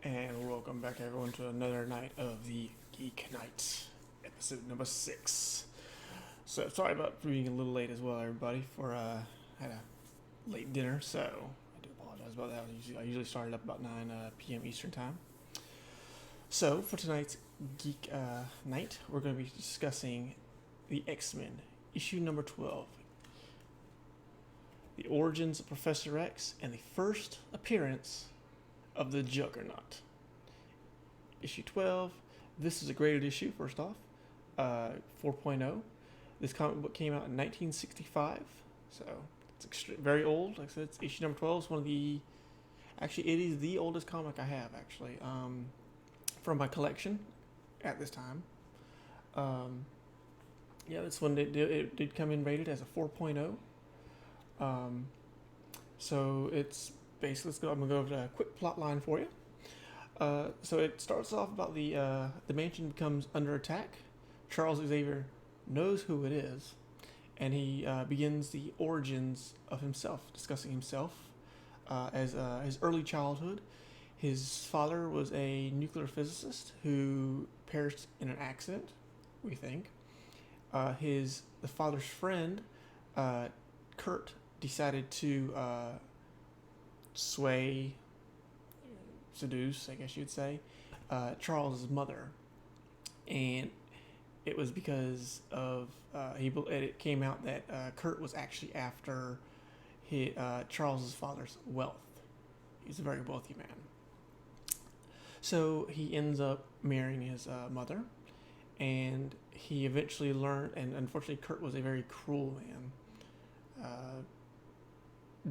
And welcome back, everyone, to another night of the Geek Night, episode number 6. So, sorry about being a little late as well, everybody, for had a late dinner, so I do apologize about that. I usually started up about 9 p.m. Eastern Time. So, for tonight's Geek Night, we're going to be discussing the X-Men, issue number 12, the origins of Professor X, and the first appearance of the Juggernaut. Issue 12. This is a graded issue, first off. 4.0. This comic book came out in 1965, so it's very old. Like I said, it's issue number 12. It's one of the... Actually, it is the oldest comic I have, actually, from my collection at this time. Yeah, this one it did come in rated as a 4.0. So it's basically, I'm going to go over a quick plot line for you. So it starts off about the mansion becomes under attack. Charles Xavier knows who it is, and he begins the origins of himself, discussing himself as his early childhood. His father was a nuclear physicist who perished in an accident, we think. The father's friend, Kurt, decided to seduce, I guess you'd say, Charles's mother, and it was because of it came out that Kurt was actually after Charles's father's wealth. He's a very wealthy man, so he ends up marrying his mother, and he eventually learned. And unfortunately, Kurt was a very cruel man.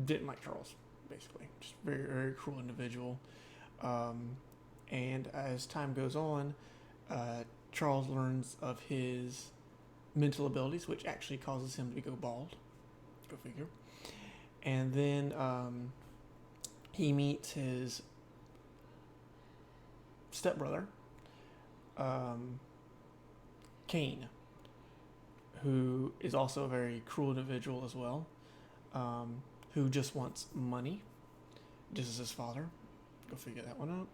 Didn't like Charles, basically, just very, very cruel individual. And as time goes on, Charles learns of his mental abilities, which actually causes him to go bald. Go figure. And then he meets his stepbrother, Kane, who is also a very cruel individual as well, who just wants money, just as his father. Go figure that one out.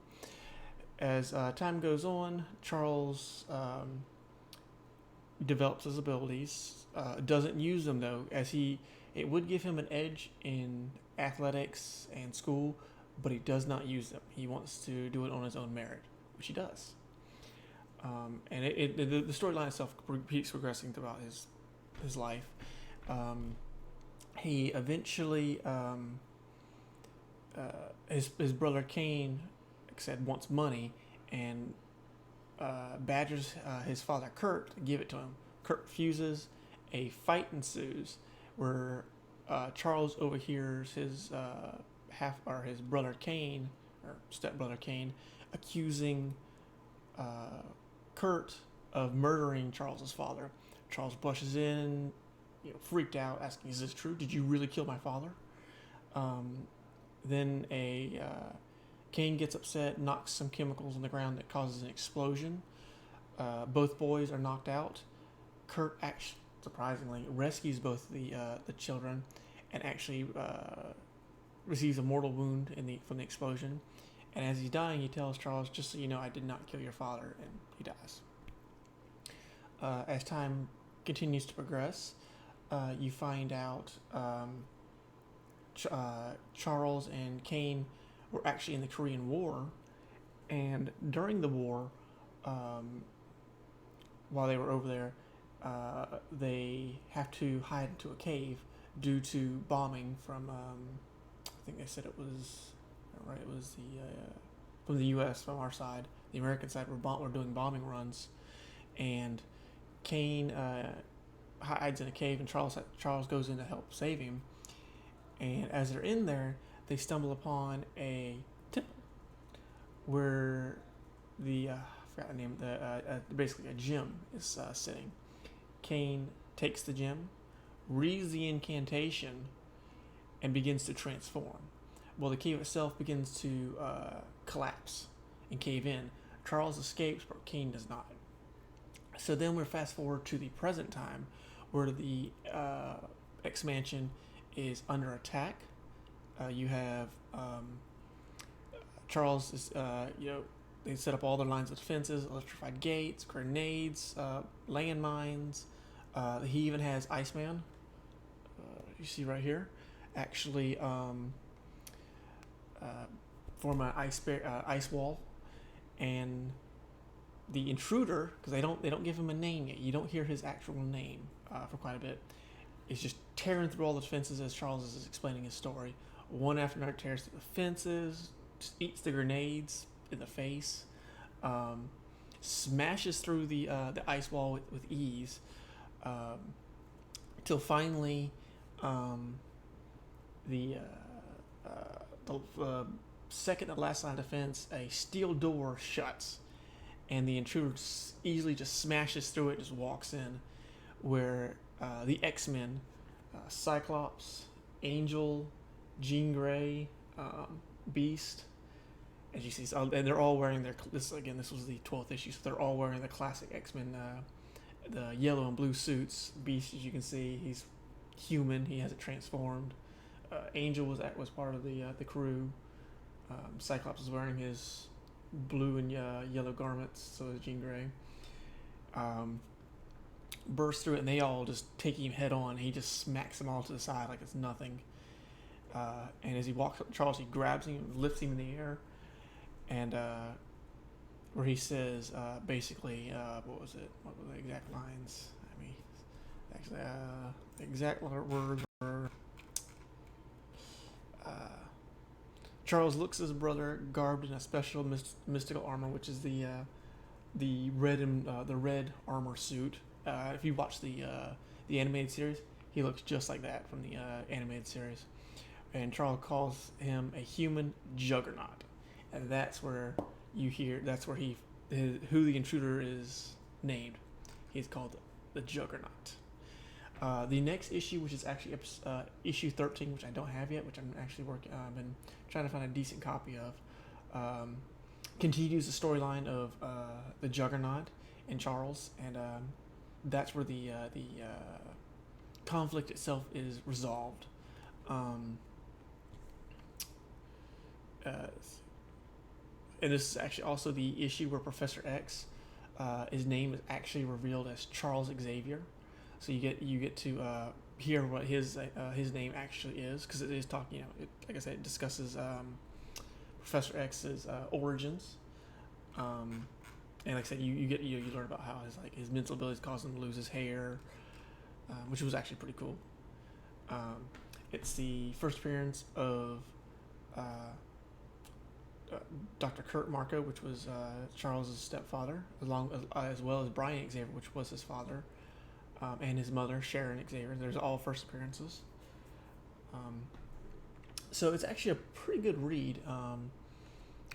As time goes on, Charles develops his abilities. Doesn't use them though, as it would give him an edge in athletics and school, but he does not use them. He wants to do it on his own merit, which he does. And the storyline itself keeps progressing throughout his life. He eventually his brother Kane, like I said, wants money and badgers his father Kurt to give it to him. Kurt refuses. A fight ensues where Charles overhears his his brother Kane, or stepbrother Kane, accusing Kurt of murdering Charles's father. Charles bushes in, freaked out, asking, "Is this true? Did you really kill my father?" Then Kane gets upset, knocks some chemicals on the ground that causes an explosion. Both boys are knocked out. Kurt actually, surprisingly, rescues both the children, and actually receives a mortal wound from the explosion. And as he's dying, he tells Charles, "Just so you know, I did not kill your father," and he dies. As time continues to progress, you find out Charles and Kane were actually in the Korean War, and during the war, while they were over there, they have to hide into a cave due to bombing from I think they said it was from the U.S. from our side. The American side were doing bombing runs, and Kane hides in a cave, and Charles goes in to help save him. And as they're in there, they stumble upon a temple where I forgot the name, basically a gem is sitting. Kane takes the gem, reads the incantation, and begins to transform. Well, the cave itself begins to collapse and cave in. Charles escapes, but Kane does not. So then we're fast forward to the present time, where the X-Mansion is under attack. You have Charles is, they set up all their lines of defenses, electrified gates, grenades, landmines. He even has Iceman. You see right here, actually form an ice wall, and the intruder, because they don't give him a name yet. You don't hear his actual name for quite a bit. Is just tearing through all the fences as Charles is explaining his story. One after another tears through the fences, just eats the grenades in the face, smashes through the ice wall with ease, till finally the second to last line of defense, a steel door shuts, and the intruder easily just smashes through it, just walks in, where the X-Men, Cyclops, Angel, Jean Grey, Beast, as you see, and they're all wearing this was the 12th issue, so they're all wearing the classic X-Men, the yellow and blue suits. Beast, as you can see, he's human, he hasn't transformed. Angel was part of the crew. Cyclops is wearing his blue and yellow garments, so is Jean Grey. Bursts through it, and they all just take him head on. He just smacks them all to the side like it's nothing. And as he walks up to Charles, he grabs him, lifts him in the air, and where he says, basically, what was it? What were the exact lines? I mean, actually, the exact words were, Charles looks at his brother, garbed in a special mystical armor, which is the red armor suit. If you watch the animated series, he looks just like that from the animated series. And Charles calls him a human juggernaut, and that's where who the intruder is named. He's called the Juggernaut. The next issue, which is actually issue 13, which I don't have yet, which I'm actually working on, I've been trying to find a decent copy of, continues the storyline of the Juggernaut and Charles, and that's where the conflict itself is resolved. And this is actually also the issue where Professor X, his name is actually revealed as Charles Xavier. So you get to hear what his name actually is, because it is talking. Like I said, it discusses Professor X's origins. And like I said, you learn about how his mental abilities caused him to lose his hair, which was actually pretty cool. It's the first appearance of Dr. Kurt Marco, which was Charles's stepfather, as well as Brian Xavier, which was his father, and his mother Sharon Xavier. There's all first appearances. So it's actually a pretty good read.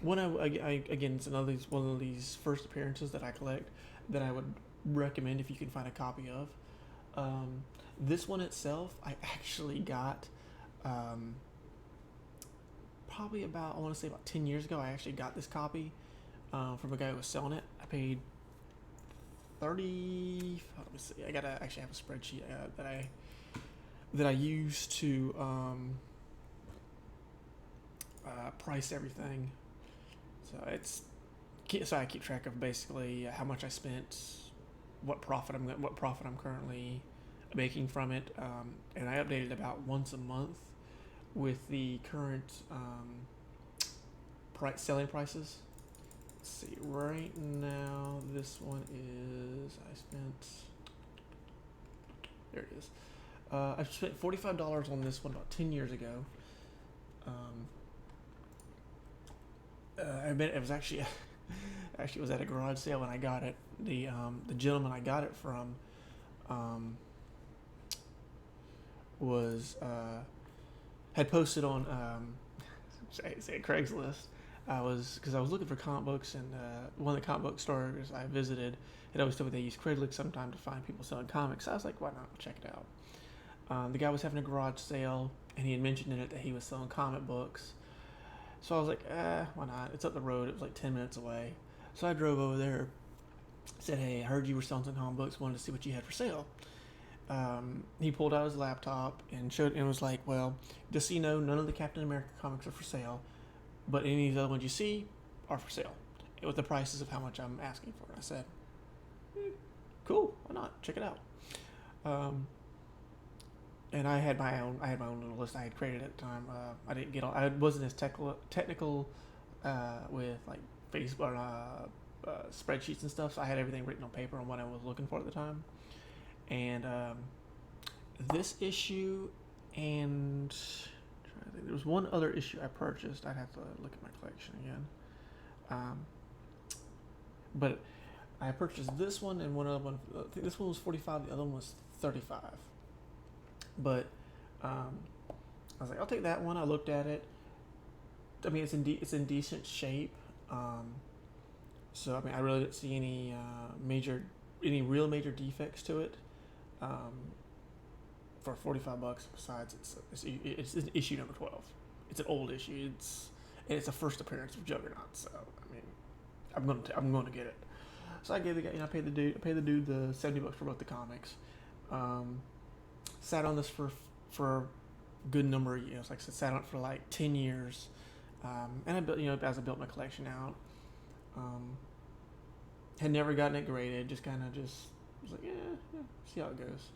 Again, it's one of these first appearances that I collect that I would recommend if you can find a copy of. This one itself, I actually got probably about 10 years ago. I actually got this copy from a guy who was selling it. I paid let me see. I gotta actually have a spreadsheet that I use to price everything. So I keep track of basically how much I spent, what profit I'm currently making from it, and I update it about once a month with the current selling prices. Let's see, right now this one is, there it is. I spent $45 on this one about 10 years ago. I admit it was actually it was at a garage sale when I got it. The gentleman I got it from had posted on say Craigslist. Because I was looking for comic books, and one of the comic book stores I visited had always told me they use Craigslist sometime to find people selling comics. So I was like, why not check it out? The guy was having a garage sale, and he had mentioned in it that he was selling comic books. So I was like, why not? It's up the road. It was like 10 minutes away. So I drove over there, said, hey, I heard you were selling some comic books, wanted to see what you had for sale. He pulled out his laptop and was like, well, just so you know, none of the Captain America comics are for sale. but any of the other ones you see are for sale with the prices of how much I'm asking for it. I said, cool, why not? Check it out. Um, and I had my own little list I had created at the time. I didn't get all, I wasn't as technical with like Facebook spreadsheets and stuff. So I had everything written on paper on what I was looking for at the time. And this issue, and there was one other issue I purchased. I'd have to look at my collection again. But I purchased this one and one other one. I think this one was 45. The other one was 35. But I was like, I'll take that one. I looked at it. I mean, it's in decent shape. So I mean, I really didn't see any real major defects to it. For $45. Besides, it's issue number 12. It's an old issue. It's a first appearance of Juggernaut. So I mean, I'm going to get it. So I gave the guy, I paid the dude the $70 for both the comics. Sat on this for a good number of years. Like I said, sat on it for like 10 years. And I built, as I built my collection out, had never gotten it graded. Just was like, yeah, see how it goes.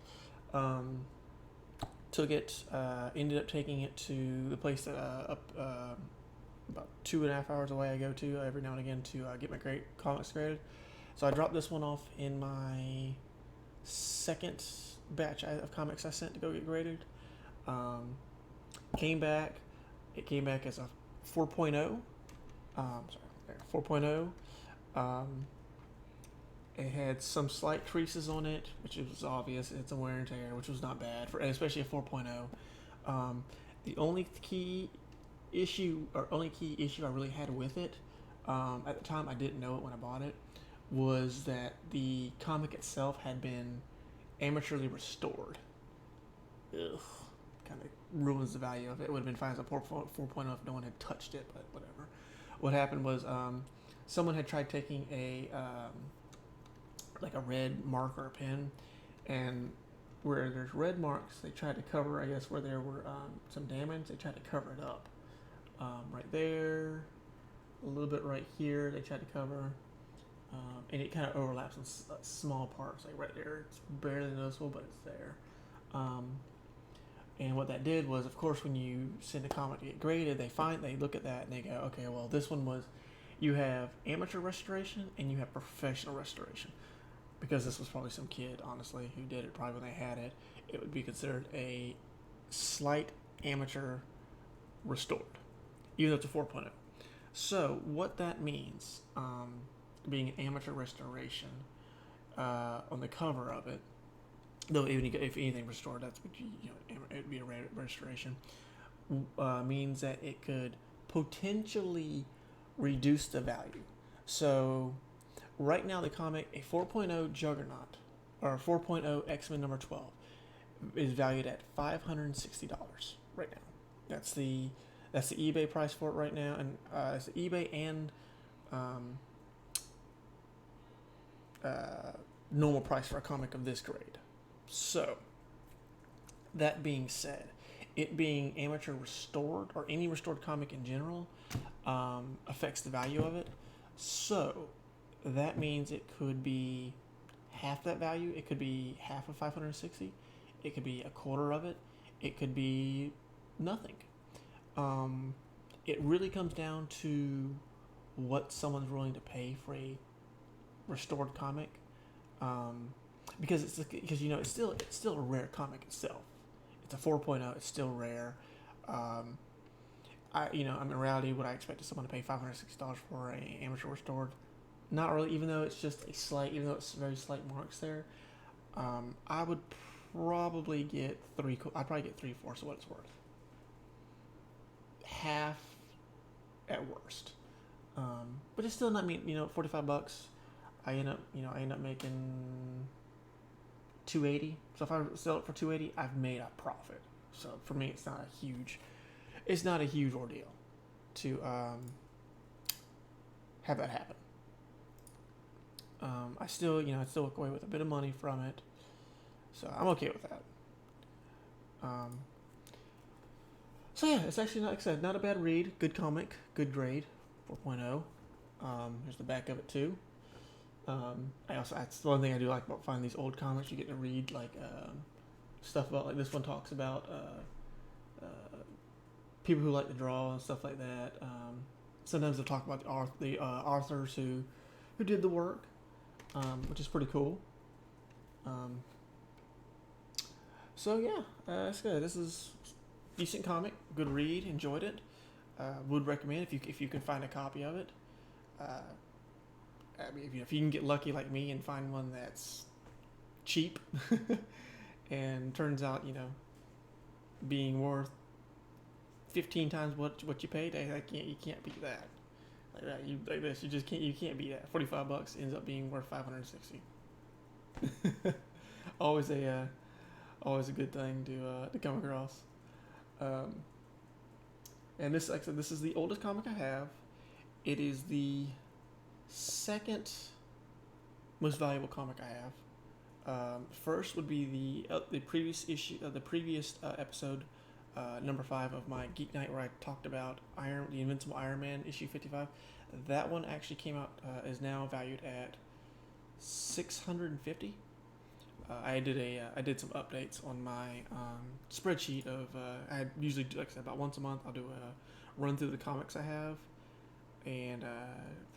Took it, ended up taking it to the place that about 2.5 hours away I go to every now and again to get my comics graded. So I dropped this one off in my second batch of comics I sent to go get graded. Came back. It came back as a 4.0. 4.0. It had some slight creases on it, which was obvious. It's a wear and tear, which was not bad, especially a 4.0. The only key issue I really had with it, at the time I didn't know it when I bought it, was that the comic itself had been amateurly restored. Ugh, kind of ruins the value of it. It would have been fine as a 4.0 if no one had touched it, but whatever. What happened was someone had tried taking a red marker pen, and where there's red marks, they tried to cover, I guess, where there were some damage, they tried to cover it up. Right there, a little bit right here, they tried to cover, and it kind of overlaps in small parts, like right there. It's barely noticeable, but it's there. And what that did was, of course, when you send a comic to get graded, they look at that and they go, okay, well, this one was, you have amateur restoration and you have professional restoration. Because this was probably some kid, honestly, who did it probably when they had it. It would be considered a slight amateur restored, even though it's a 4.0. So what that means, being an amateur restoration, on the cover of it, though even if anything restored, that's what it would be a restoration, means that it could potentially reduce the value. So right now, the comic, a 4.0 Juggernaut, or a 4.0 X-Men number 12, is valued at $560 right now. That's the eBay price for it right now, and it's the eBay and normal price for a comic of this grade. So, that being said, it being amateur restored, or any restored comic in general, affects the value of it. So that means it could be half that value. It could be half of 560. It could be a quarter of it. It could be nothing. It really comes down to what someone's willing to pay for a restored comic, because it's still a rare comic itself. It's a 4.0. It's still rare. In reality, would I expect someone to pay $560 for an amateur restored? Not really, even though it's very slight marks there. I would probably get I'd probably get 3/4 of what it's worth. Half at worst. But it's still not $45. I end up making $280. So if I sell it for $280, I've made a profit. So for me, it's not a huge ordeal to have that happen. I still walk away with a bit of money from it, so I'm okay with that. So yeah, it's actually not, like I said, not a bad read. Good comic, good grade, 4.0. Here's the back of it too. That's the one thing I do like about finding these old comics. You get to read like stuff about, like this one talks about people who like to draw and stuff like that. Sometimes they'll talk about the authors who did the work, which is pretty cool. Um, so yeah, that's good. This is decent comic, good read, enjoyed it. Would recommend if you can find a copy of it. I mean, if you can get lucky like me and find one that's cheap, and turns out being worth 15 times what you paid, you can't beat that. Like that, you can't beat that. $45 ends up being worth 560. always a always a good thing to come across. And this, like I said, this is the oldest comic I have. It is the second most valuable comic I have. First would be the previous issue, the previous episode, number 5 of my Geek Night, where I talked about the Invincible Iron Man issue 55. That one actually came out, is now valued at $650. I did some updates on my spreadsheet of I usually do, like I said, about once a month I'll do a run through the comics I have and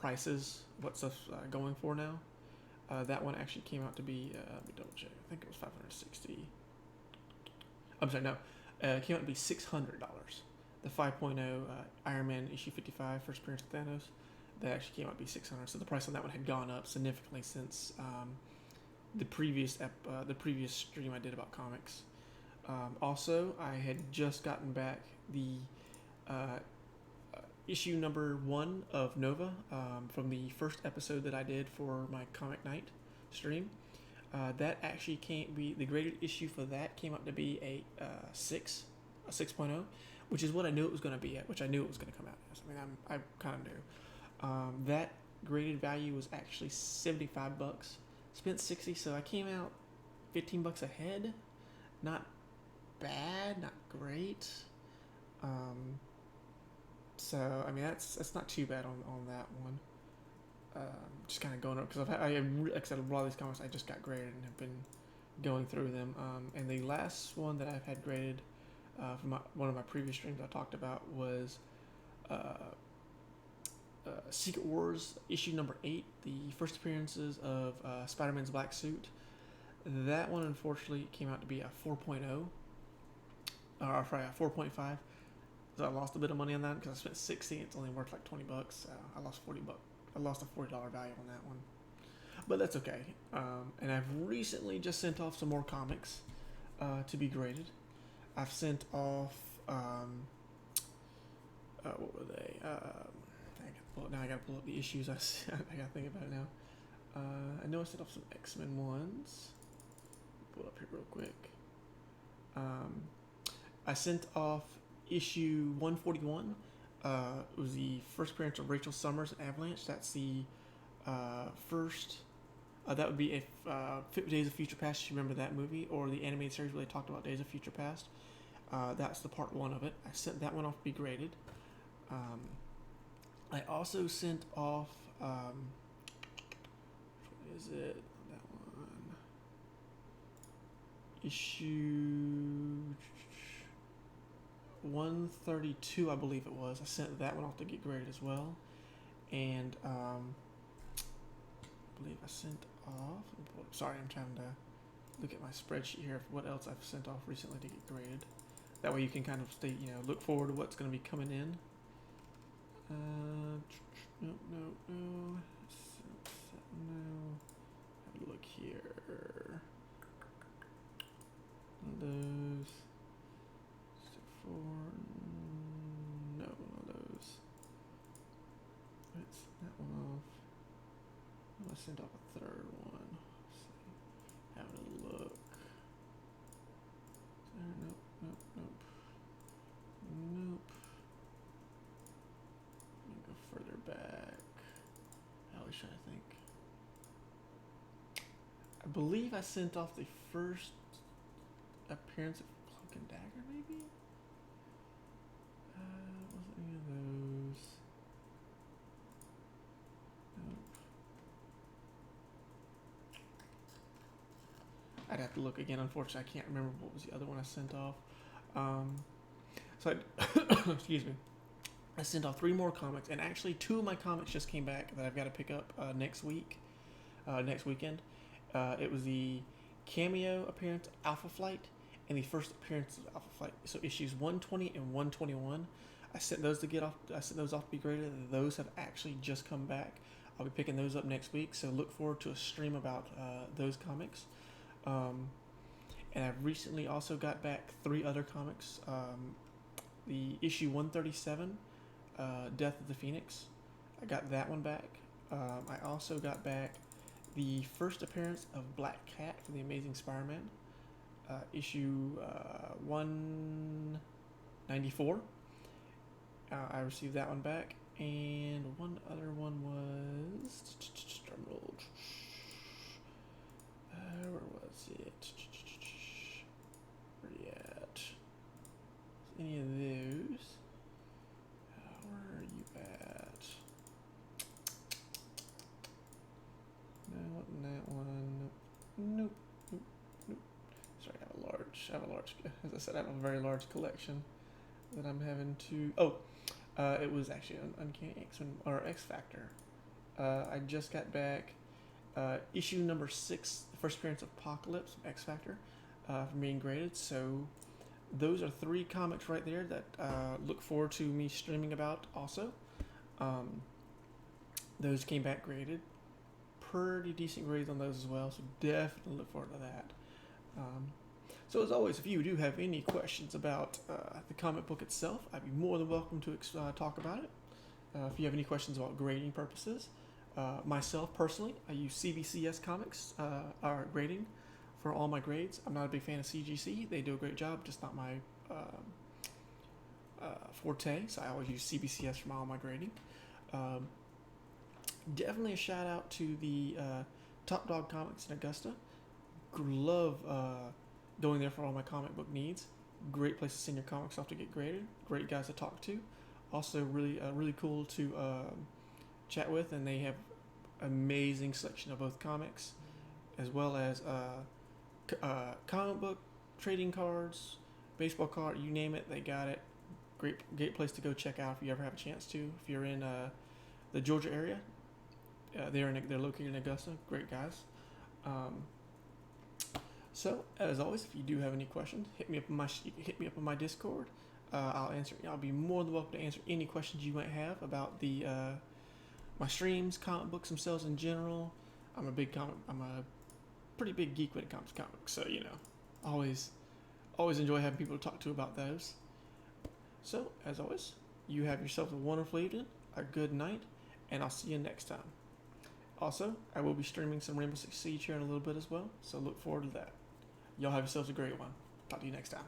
prices, what stuff's going for now. That one actually came out to be let me double check. I think it was 560. I'm sorry, no, it came out to be $600. The 5.0 Iron Man issue 55 first appearance of Thanos, that actually came out to be $600. So the price on that one had gone up significantly since the previous stream I did about comics. Also, I had just gotten back the issue number 1 of Nova from the first episode that I did for my Comic Night stream. That actually the graded issue for that came out to be a 6.0, which is what I knew it was going to be at, which I knew it was going to come out as. I mean, I kind of knew. That graded value was actually $75. Spent 60, so I came out $15 ahead. Not bad, not great. So I mean that's not too bad on that one. Just kind of going up because like I said, a lot of these comics I just got graded and have been going through them. And the last one that I've had graded from one of my previous streams I talked about was Secret Wars issue number 8, the first appearances of Spider-Man's black suit. That one unfortunately came out to be a 4.0, or sorry, a 4.5. So I lost a bit of money on that because I spent 60. It's only worth like $20. So I lost $40. I lost a $40 value on that one, but that's okay. And I've recently just sent off some more comics to be graded. I've sent off what were they? Now I gotta pull up the issues. I gotta think about it now. I know I sent off some X-Men ones. Pull it up here real quick. I sent off issue 141. It was the first appearance of Rachel Summers in Avalanche. That's the first. That would be Days of Future Past. You remember that movie, or the animated series where they talked about Days of Future Past? That's the part 1 of it. I sent that one off to be graded. I also sent off, what is it? That one. Issue 132, I believe it was. I sent that one off to get graded as well. And I believe I sent off, sorry, I'm trying to look at my spreadsheet here of what else I've sent off recently to get graded. That way you can kind of look forward to what's going to be coming in. No. Have a look here. Those. Step 4. No, one of those. Let's that one off. Let's send off a third one. Let's see. Having a look. Nope. Further back. I was trying to think. I believe I sent off the first appearance of Cloak and Dagger, maybe? I'd have to look again. Unfortunately, I can't remember what was the other one I sent off. So excuse me. I sent off 3 more comics, and actually 2 of my comics just came back that I've got to pick up next weekend. It was the cameo appearance of Alpha Flight and the first appearance of Alpha Flight. So issues 120 and 121. I sent those off to be graded. Those have actually just come back. I'll be picking those up next week, so look forward to a stream about those comics. And I've recently also got back 3 other comics. The issue 137, Death of the Phoenix. I got that one back. I also got back the first appearance of Black Cat for the Amazing Spider-Man, issue 194. I received that one back, and one other one was where was it? Where are you at? Any of those? Where are you at? No, wasn't that one. Nope. Sorry, I have a large, as I said, I have a very large collection that I'm having to, it was actually an Uncanny X-Men, or X-Factor. I just got back issue number 6, the first appearance of Apocalypse, X-Factor, from being graded. So those are 3 comics right there that look forward to me streaming about also. Those came back graded. Pretty decent grades on those as well, so definitely look forward to that. So as always, if you do have any questions about the comic book itself, I'd be more than welcome to talk about it. If you have any questions about grading purposes, myself personally, I use CBCS Comics, our grading for all my grades. I'm not a big fan of CGC. They do a great job, just not my forte, so I always use CBCS for all my grading. Definitely a shout out to the Top Dog Comics in Augusta. Love going there for all my comic book needs. Great place to send your comics off to get graded. Great guys to talk to. Also really cool to chat with, and they have amazing selection of both comics as well as comic book, trading cards, baseball card, you name it, they got it. Great place to go check out if you ever have a chance to. If you're in the Georgia area, they're located in Augusta. Great guys. So as always, if you do have any questions, hit me up on my Discord. I'll answer. I'll be more than welcome to answer any questions you might have about the my streams, comic books themselves in general. I'm a pretty big geek when it comes to comics, so always enjoy having people to talk to about those. So as always, you have yourself a wonderful evening, a good night, and I'll see you next time. Also, I will be streaming some Rainbow Six Siege here in a little bit as well, so look forward to that. Y'all have yourselves a great one. Talk to you next time.